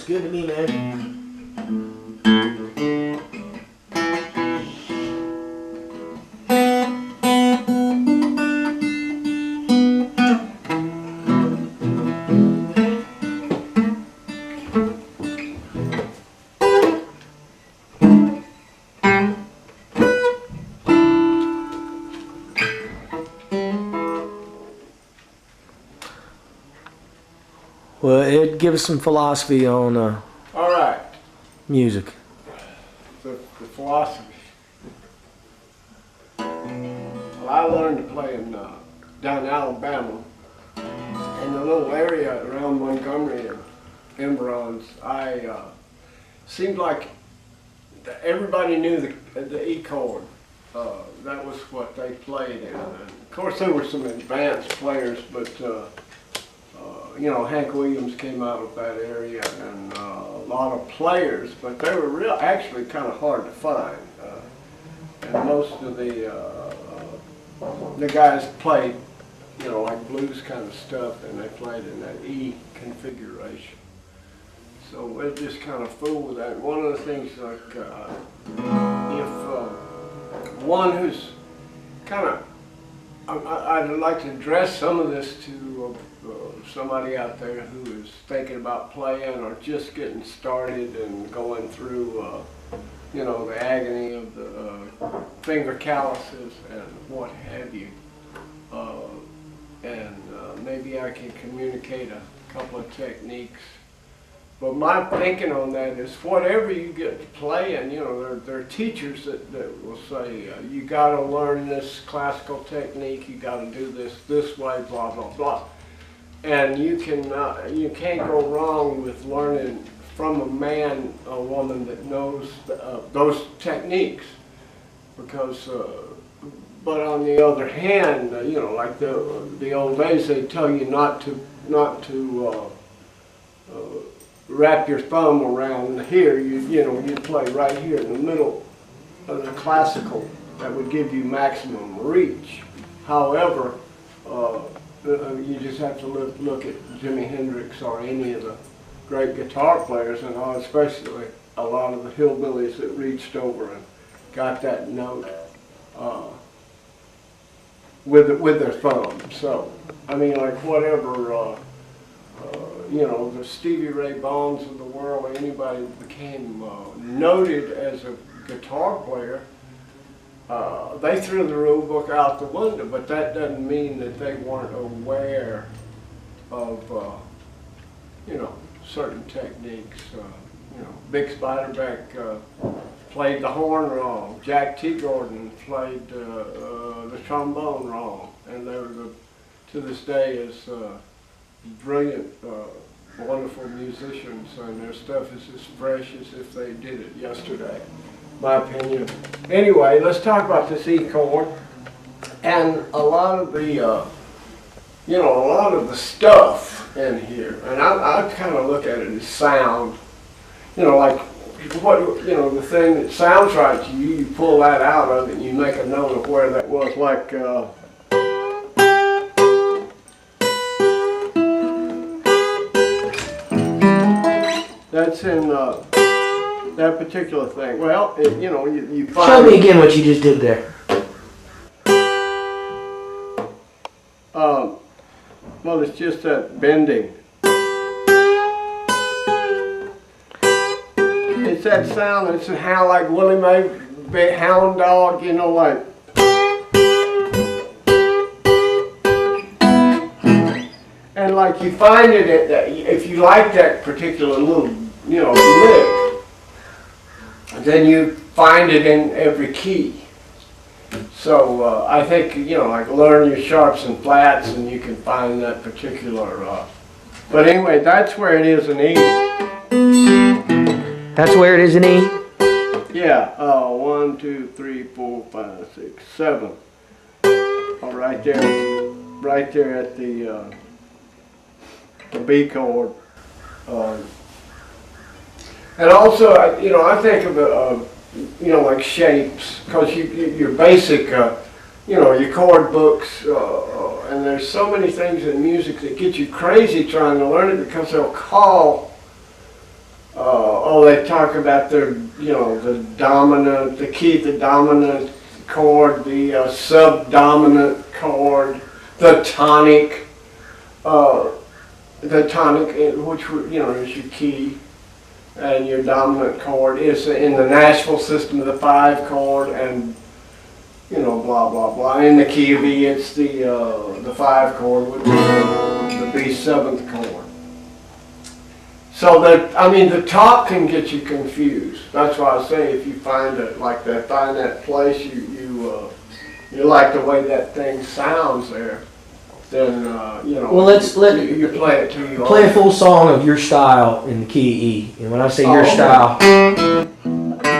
Looks good to me, man. Well, Ed, give us some philosophy on All right, music. the philosophy. Well, I learned to play in down in Alabama, in the little area around Montgomery and Emberons. Seemed like everybody knew the E chord. That was what they played in. And of course, there were some advanced players, but you know, Hank Williams came out of that area, and a lot of players, but they were actually kind of hard to find. And most of the guys played, you know, like blues kind of stuff, and they played in that E configuration. So it just kind of fooled with that. One of the things, like, if one who's kind of, I'd like to address some of this to somebody out there who is thinking about playing or just getting started and going through, you know, the agony of the finger calluses and what have you. Maybe I can communicate a couple of techniques. But my thinking on that is whatever you get to playing, you know, there are teachers that will say, you got to learn this classical technique, you got to do this way, blah, blah, blah. And you can't go wrong with learning from a man or woman that knows those techniques. Because, but on the other hand, you know, like the old days, they tell you not to wrap your thumb around here. You know, you play right here in the middle of the classical. That would give you maximum reach. However, you just have to look at Jimi Hendrix or any of the great guitar players, and especially a lot of the hillbillies that reached over and got that note with their thumb. So, I mean, like whatever, you know, the Stevie Ray Vaughan's of the world, anybody that became noted as a guitar player, they threw the rule book out the window, but that doesn't mean that they weren't aware of, you know, certain techniques. You know, Bix Beiderbecke played the horn wrong. Jack T. Gordon played the trombone wrong, and they were, to this day, is brilliant, wonderful musicians, and their stuff is as fresh as if they did it yesterday. My opinion. Anyway, let's talk about this E chord, and a lot of the, you know, a lot of the stuff in here, and I kind of look at it as sound. You know, like what, you know, the thing that sounds right to you, you pull that out of it, and you make a note of where that was. Like, that's in that particular thing. Well, you know, you find... Show me again what you just did there. Well, it's just that bending. It's that sound. It's a hound like Willie Mae, hound dog, you know, like... And like you find it at that, if you like that particular little, you know, lick, then you find it in every key. So I think, you know, like learn your sharps and flats, and you can find that particular. But anyway, that's where it is in E. That's where it is in E? Yeah. 1, 2, 3, 4, 5, 6, 7. Oh, right there at the B chord. And also, you know, I think of you know, like shapes, because your basic, you know, your chord books, and there's so many things in music that get you crazy trying to learn it, because they'll call they talk about their, you know, the dominant, the key, the dominant chord, the subdominant chord, the tonic, which, you know, is your key, and your dominant chord is in the Nashville system, the 5 chord, and you know, blah blah blah. In the key of E, it's the 5 chord with the B7th chord. So that, I mean, the top can get you confused. That's why I say if you find it like that, find that place you like the way that thing sounds there, then you know. Well, you play it till you play a full song of your style in the key E. And when I say your style,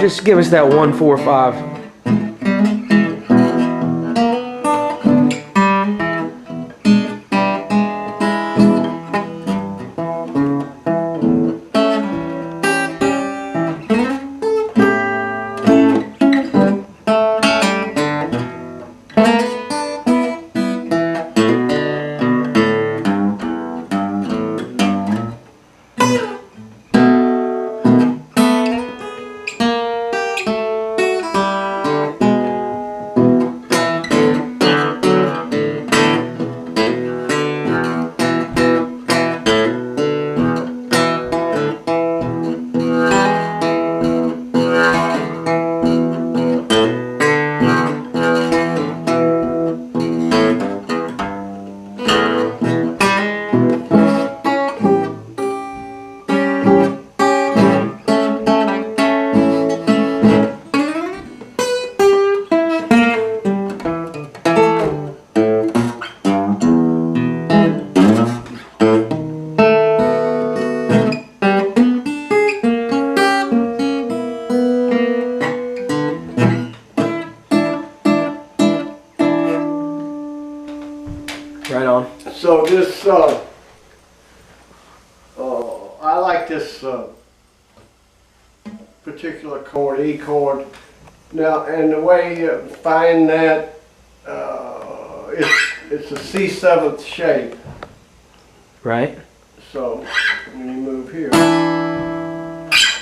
just give us that 1, 4, 5. Right on. So this, I like this particular chord, E chord. Now, and the way you find that, it's a C7th shape. Right. So when you move here,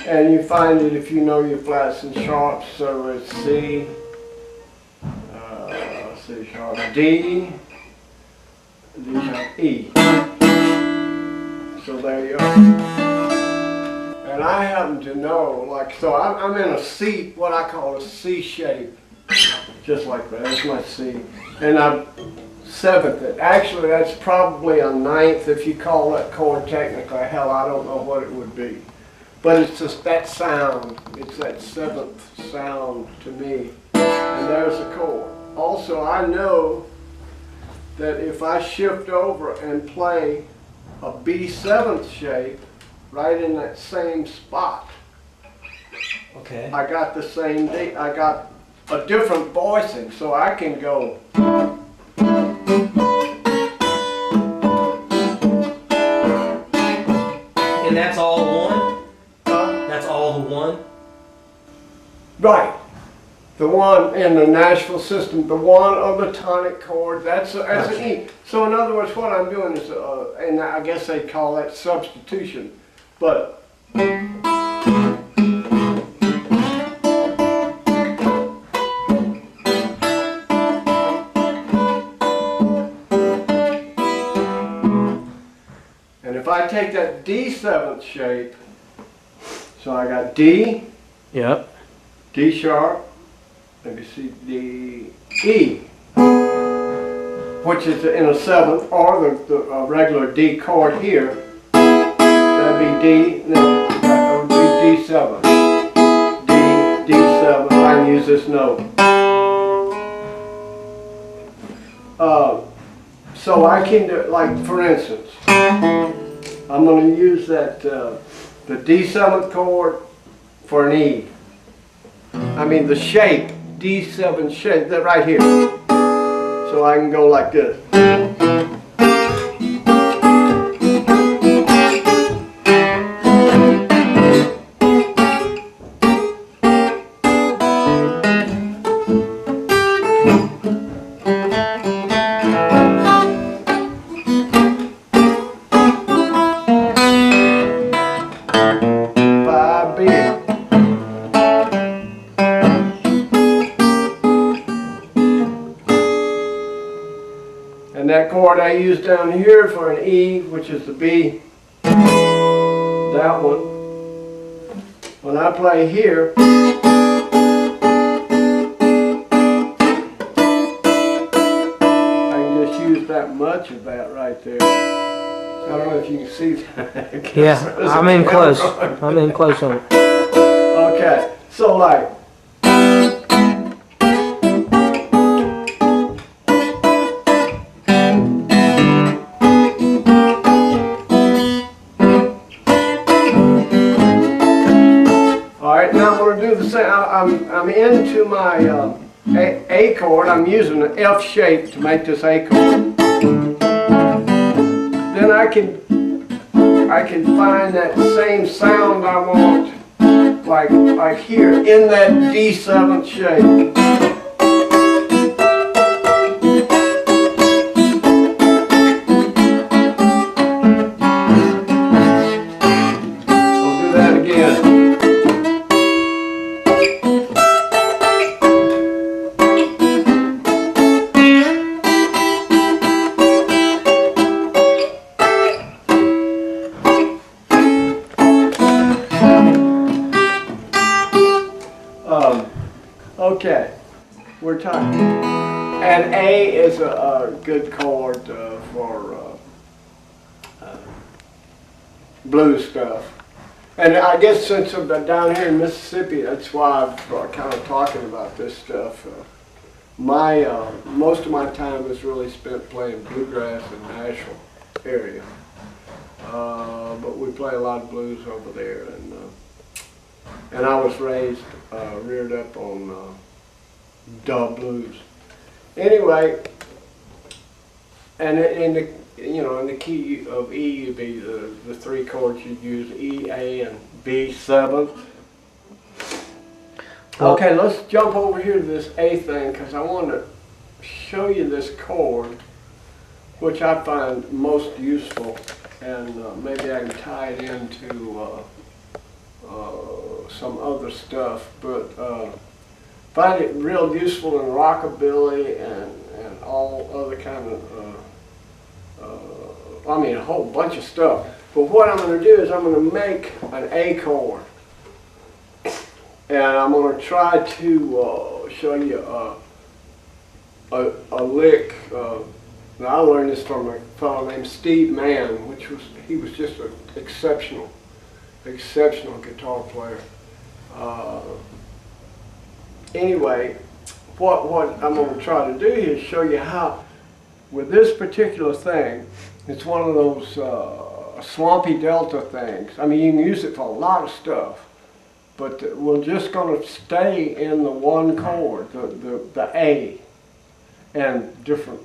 and you find it if you know your flats and sharps. So it's C, C sharp, D. D sharp, E. So there you are. And I happen to know, like, so I'm in a C, what I call a C shape, just like that. That's my C. And I'm 7th it. Actually, that's probably a 9th if you call that chord technically. Hell, I don't know what it would be. But it's just that sound. It's that 7th sound to me. And there's the chord. Also, I know that if I shift over and play a B7th shape right in that same spot, Okay. I got the same D, I got a different voicing, so I can go. And that's all one? uh, That's all the one? Right. The one in the Nashville system, the one of the tonic chord, that's an E. So in other words, what I'm doing is, and I guess they call that substitution, but and if I take that D7th shape, so I got D, Yep. D sharp, maybe C, D, E, which is in a 7th, or the regular D chord here. That'd be D, no, that would be D7. D, D7, I can use this note. So I can do, like for instance, I'm going to use that, the D7th chord for an E. I mean the shape, D7 shape, that right here. So I can go like this. chord I use down here for an E, which is the B, that one. When I play here, I can just use that much of that right there. I don't know if you can see that. Yeah, I'm in close. I'm in close on it. Okay, so like. Alright, now I'm going to do the same. I'm into my A chord. I'm using an F shape to make this A chord. Then I can find that same sound I want, like here, in that D7 shape. I'll do that again. Okay, we're talking, and A is a good chord for blues stuff. And I guess since I'm down here in Mississippi, that's why I'm kind of talking about this stuff. Most of my time is really spent playing bluegrass in the Nashville area, but we play a lot of blues over there, and I was reared up on dub blues. Anyway, and in the key of E would be the three chords you'd use: E, A, and B seventh. Okay, let's jump over here to this A thing because I want to show you this chord, which I find most useful, and maybe I can tie it into some other stuff, but find it real useful in rockabilly and all other kind of, I mean a whole bunch of stuff. But what I'm going to do is I'm going to make an A chord, and I'm going to try to show you a lick. Now I learned this from a fellow named Steve Mann, he was just an exceptional guitar player. Anyway, what I'm going to try to do here is show you how, with this particular thing, it's one of those swampy delta things. I mean, you can use it for a lot of stuff, but we're just going to stay in the one chord, the A, and different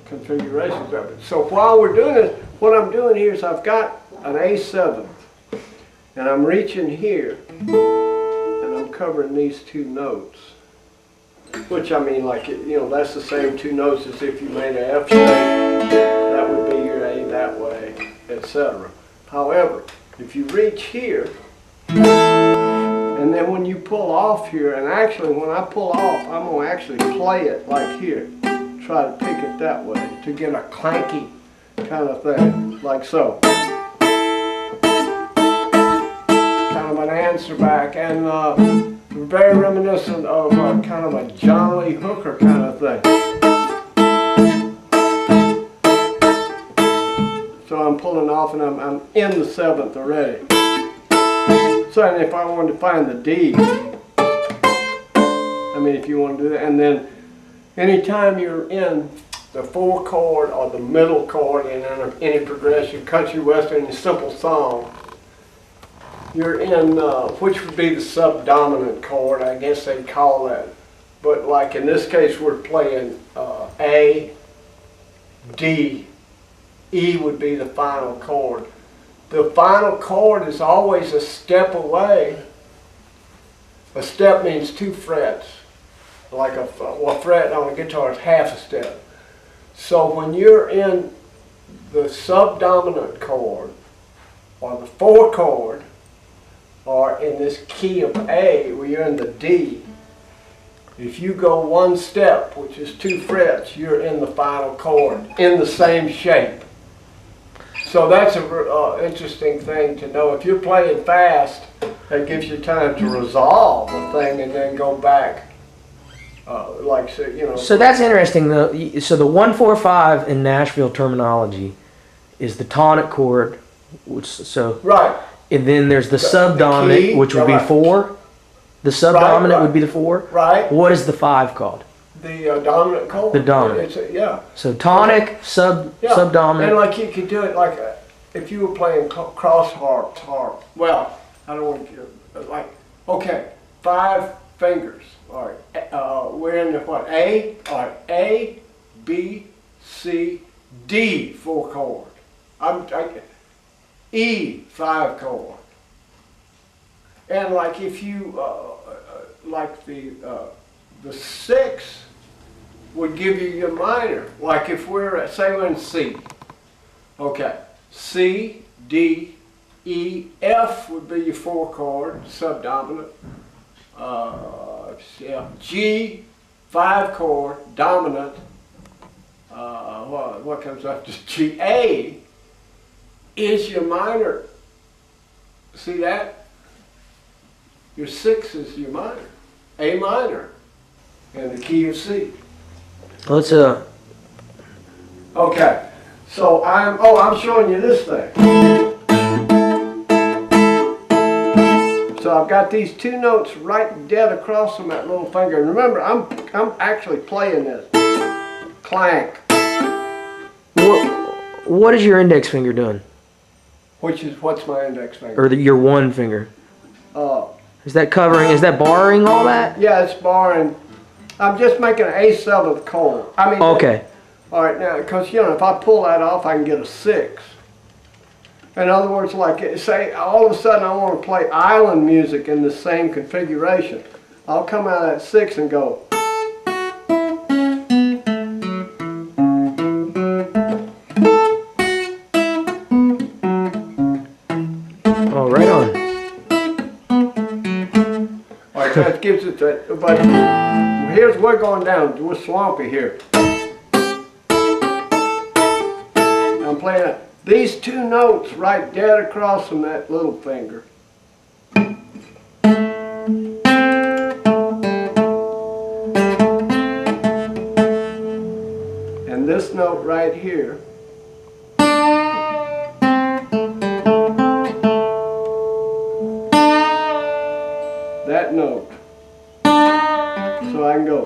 configurations of it. So while we're doing this, what I'm doing here is I've got an A7, and I'm reaching here, and I'm covering these two notes. Which, I mean, like, that's the same two notes as if you made an F shape. That would be your A that way, etc. However, if you reach here, and then when you pull off here, and actually when I pull off, I'm going to actually play it like here. Try to pick it that way to get a clanky kind of thing, like so. Kind of an answer back, and very reminiscent of kind of a John Lee Hooker kind of thing. So I'm pulling off, and I'm in the seventh already. So and if I wanted to find the D, I mean, if you want to do that, and then anytime you're in the four chord or the middle chord in any progression, country, western, any simple song, you're in, which would be the subdominant chord, I guess they'd call that. But like in this case, we're playing A, D, E would be the final chord. The final chord is always a step away. A step means 2 frets. Like a fret on a guitar is half a step. So when you're in the subdominant chord, or the 4 chord, or in this key of A, where you're in the D, If you go one step, which is 2 frets, you're in the final chord, in the same shape. So that's an interesting thing to know. If you're playing fast, that gives you time to resolve the thing and then go back. So that's interesting though. So the 1-4-5 in Nashville terminology is the tonic chord, Right. And then there's the subdominant, key, which would be right. 4. The subdominant right. would be the 4. Right. What is the 5 called? The dominant chord. The dominant. Yeah. So tonic, Yeah. subdominant. And like you could do it like if you were playing cross harp. Well, I don't want to okay, 5 fingers. All right. We're in the what? A. All right. A, B, C, D 4 chord. E 5 chord. And like if you like the 6 would give you your minor. Like if we're at, say we're in C. Okay. C, D, E, F would be your 4 chord, subdominant. G, 5 chord, dominant. What comes after G? A is your minor. See that? Your 6 is your minor. A minor. And the key of C. Let's Okay. So I'm showing you this thing. So I've got these 2 notes right dead across from that little finger. And remember, I'm actually playing this. Clank. what is your index finger doing? What's my index finger? Or your 1 finger? Uh, Is that barring all that? yeah, it's barring. I'm just making an A7 chord. I mean. Okay. All right, now, because, if I pull that off, I can get a 6. In other words, like, say, all of a sudden I want to play island music in the same configuration. I'll come out of that 6 and go. Oh, right on. All right, that gives it that, but here's, we're going down, we're swampy here. I'm playing these 2 notes right dead across from that little finger. And this note right here. That note. So I can go.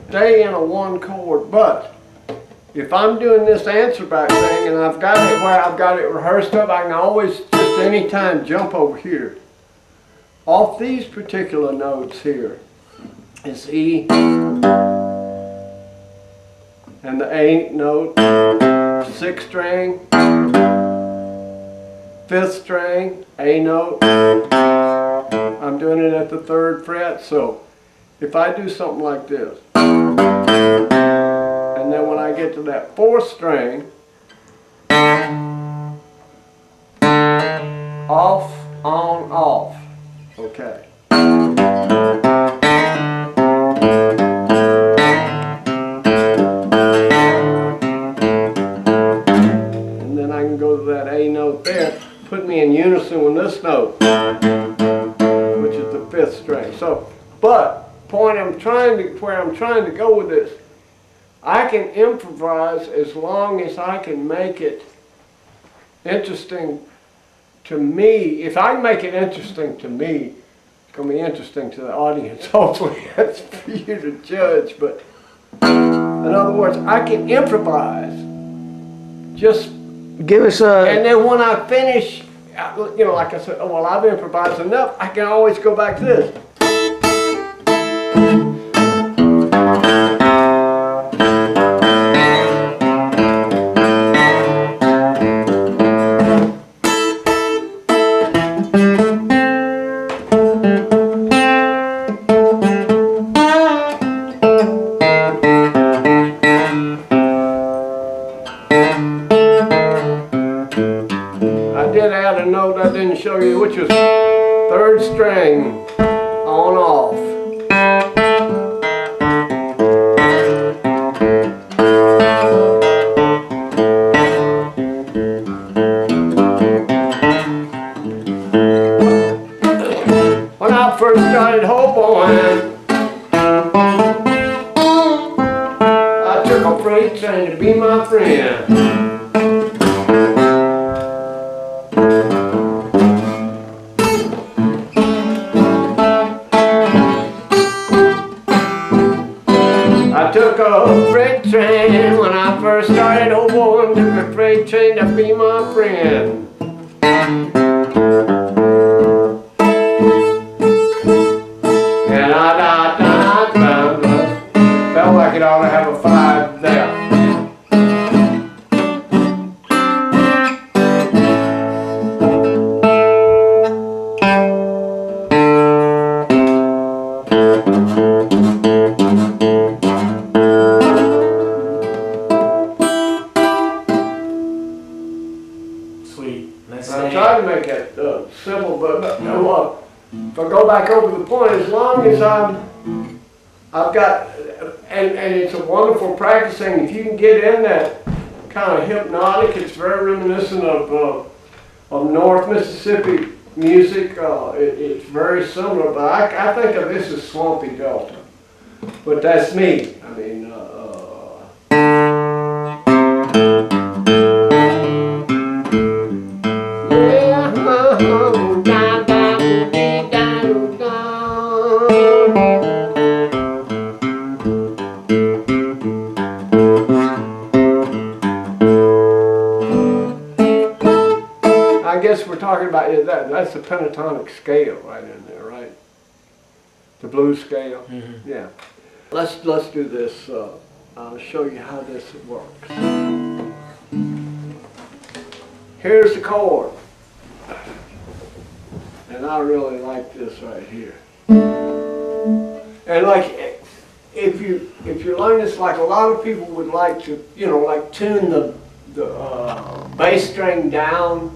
Stay in a 1 chord, but if I'm doing this answer back thing and I've got it where I've got it rehearsed up, I can always just anytime jump over here. Off these particular notes here is E and the A note, 6th string, 5th string, A note. I'm doing it at the 3rd fret, so if I do something like this, and then when I get to that 4th string, off, on, off. Okay. And then I can go to that A note there, put me in unison with this note, which is the 5th string. So, but where I'm trying to go with this, I can improvise as long as I can make it interesting to me. If I can make it interesting to me, it's going to be interesting to the audience. Hopefully that's for you to judge. But in other words, I can improvise. Just give us a. And then when I finish, like I said, well, I've improvised enough. I can always go back to this. show you, which is 3rd string on off. When I first started hoboing, I took a freight train to be my friend. I took a freight train when I first started hoboing, took a freight train to be my friend. And felt like it ought to have a 5 there. Sweet. Let's I tried to make it simple, but you know what? If I go back over the point, as long as I've got, and it's a wonderful practicing. If you can get in that kind of hypnotic, it's very reminiscent of North Mississippi music. It's very similar, but I think of this as Swampy Delta. But that's me. I mean. I guess we're talking about that's the pentatonic scale right in there, right? The blues scale. Mm-hmm. Yeah. Let's do this. I'll show you how this works. Here's the chord, and I really like this right here. And like, if you learn this, like a lot of people would like to, like tune the bass string down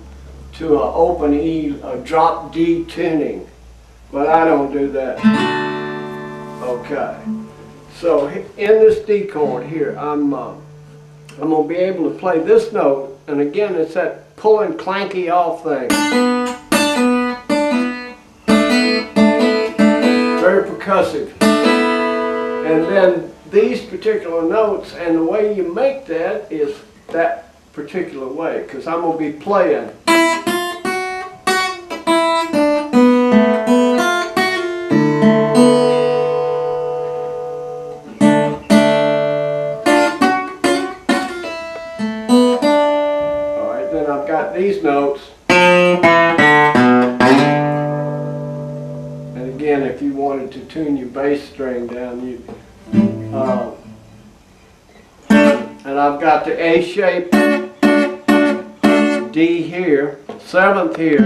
to an open E, a drop D tuning, but I don't do that. Okay, so in this D chord here, I'm gonna be able to play this note, and again, it's that pulling clanky off thing. Very percussive. And then these particular notes, and the way you make that is that particular way, because I'm gonna be playing. I've got these notes, and again, if you wanted to tune your bass string down, and I've got the A shape, D here, 7th here,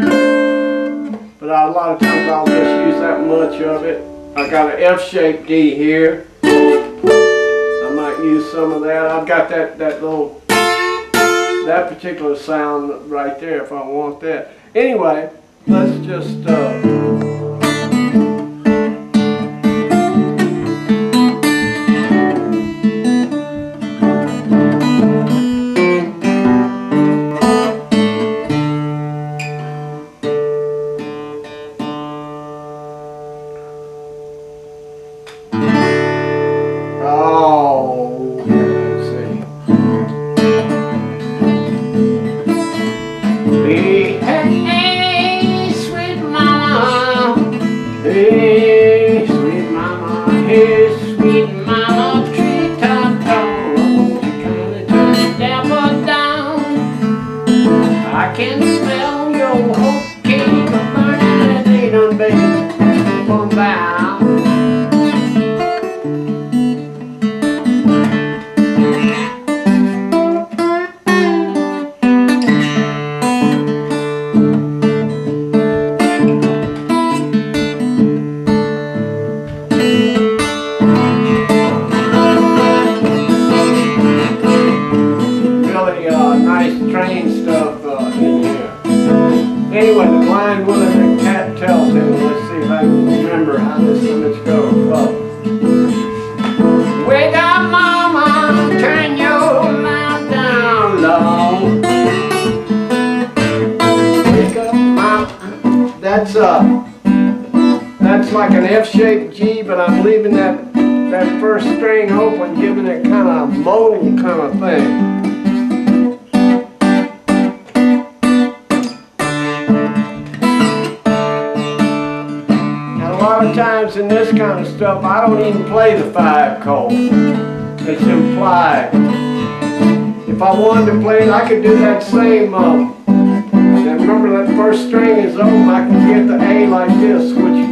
but a lot of times I'll just use that much of it. I got an F shape D here, I might use some of that. I've got that little, that particular sound right there if I want that. Anyway, let's just hey, sweet mama. F-shaped G, but I'm leaving that first string open, giving it kind of a modal kind of thing. A lot of times in this kind of stuff, I don't even play the 5 chord. It's implied. If I wanted to play it, I could do that same, and remember that first string is open, I can get the A like this, which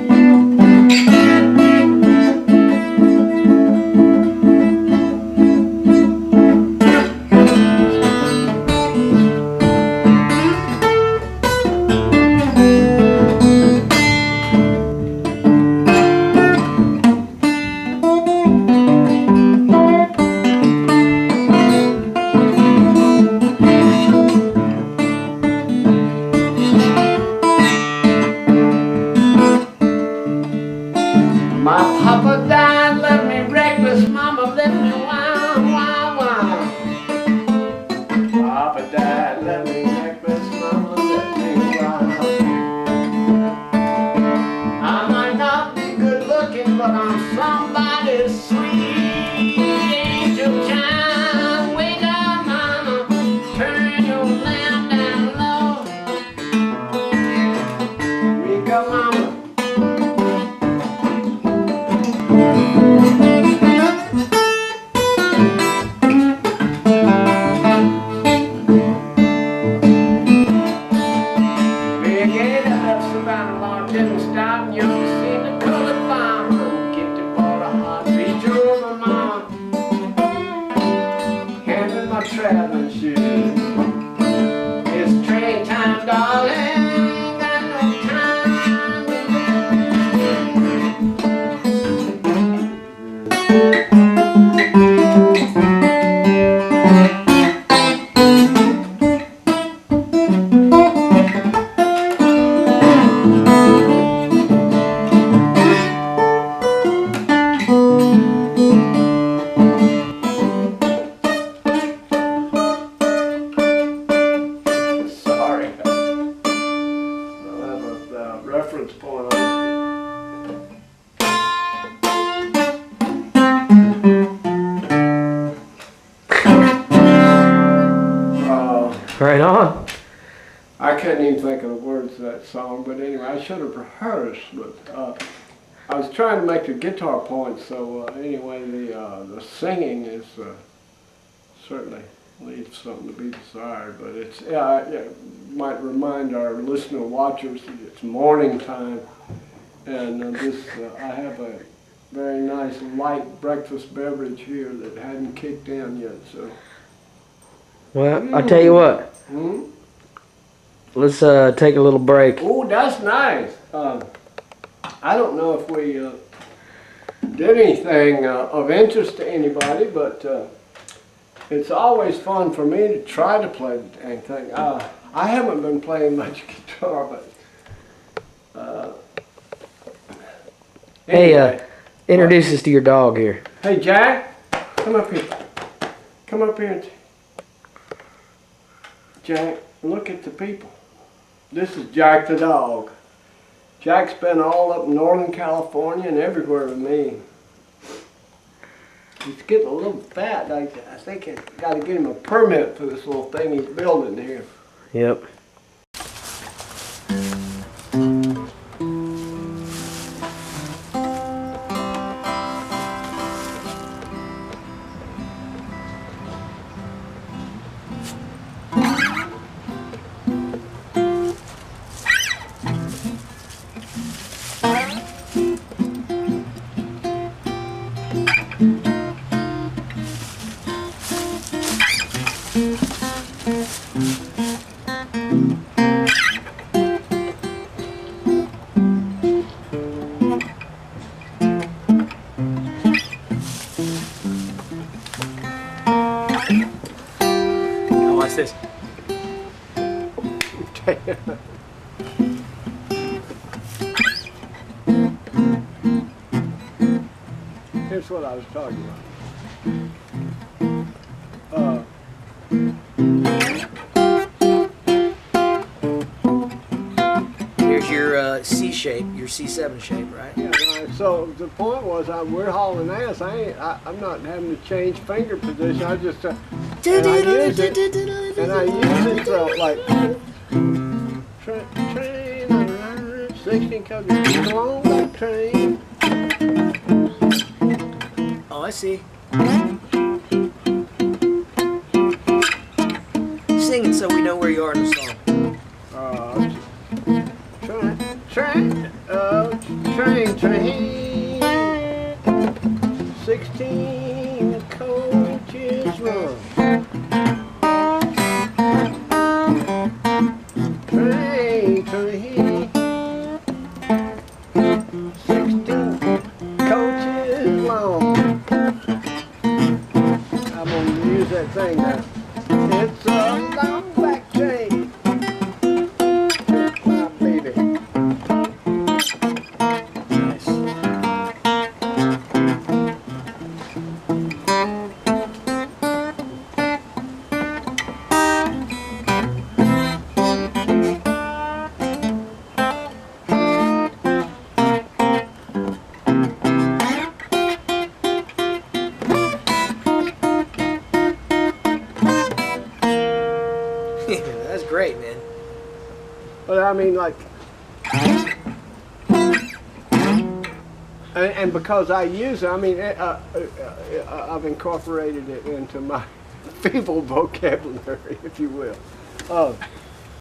my papa died, left me reckless, mama left me wild, wild, wild. Papa died, left me reckless, mama left me wild. I might not be good looking, but I'm somebody's sweet angel child. Wake up, mama, turn your lamp down low. Wake up, mama. Didn't stop, you seen the colored farmer, get to bought a hot beach over mama, handling my traveling shoes. It's train time, darling, ain't got no time reference point on. Right on. I couldn't even think of the words to that song, but anyway, I should have rehearsed, but I was trying to make the guitar point, so anyway, the singing is certainly leaves something to be desired, but it's, it might remind our listener watchers that it's morning time, and I have a very nice light breakfast beverage here that hadn't kicked in yet, so. Well, I'll tell you what. Let's take a little break. Oh, that's nice. I don't know if we did anything of interest to anybody, but it's always fun for me to try to play the dang thing. I haven't been playing much guitar, but anyway. Hey, introduce us to your dog here. Hey, Jack, come up here. Come up here. Jack, look at the people. This is Jack the dog. Jack's been all up in Northern California and everywhere with me. He's getting a little fat. I think I got to get him a permit for this little thing he's building here. Yep. Watch this. Here's what I was talking about. Here's your C shape, your C7 shape, right? Yeah, So the point was, we're hauling ass. I'm not having to change finger position. I just and I use it like train on the line, 16 coaches, long black train. Oh, I see. Sing it so we know where you are in the song. Train, 16 coaches run. Train, 16 coaches long. I'm gonna use that thing now. It's a long black train. My baby. Nice. That's great, man. But I mean, like, and because I use it, I mean, I've incorporated it into my feeble vocabulary, if you will.